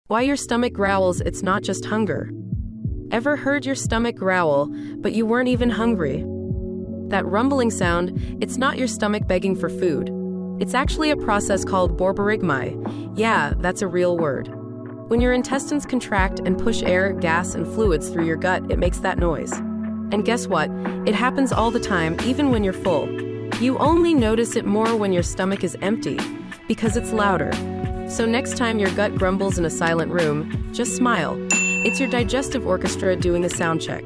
Why your stomach growls, it's not just hunger. Ever heard your stomach growl, but you weren't even hungry? That rumbling sound, it's not your stomach begging for food. It's actually a process called borborygmi. Yeah, that's a real word. When your intestines contract and push air, gas, and fluids through your gut, it makes that noise. And guess what? It happens all the time, even when you're full. You only notice it more when your stomach is empty, because it's louder. So next time your gut grumbles in a silent room, just smile. It's your digestive orchestra doing a sound check.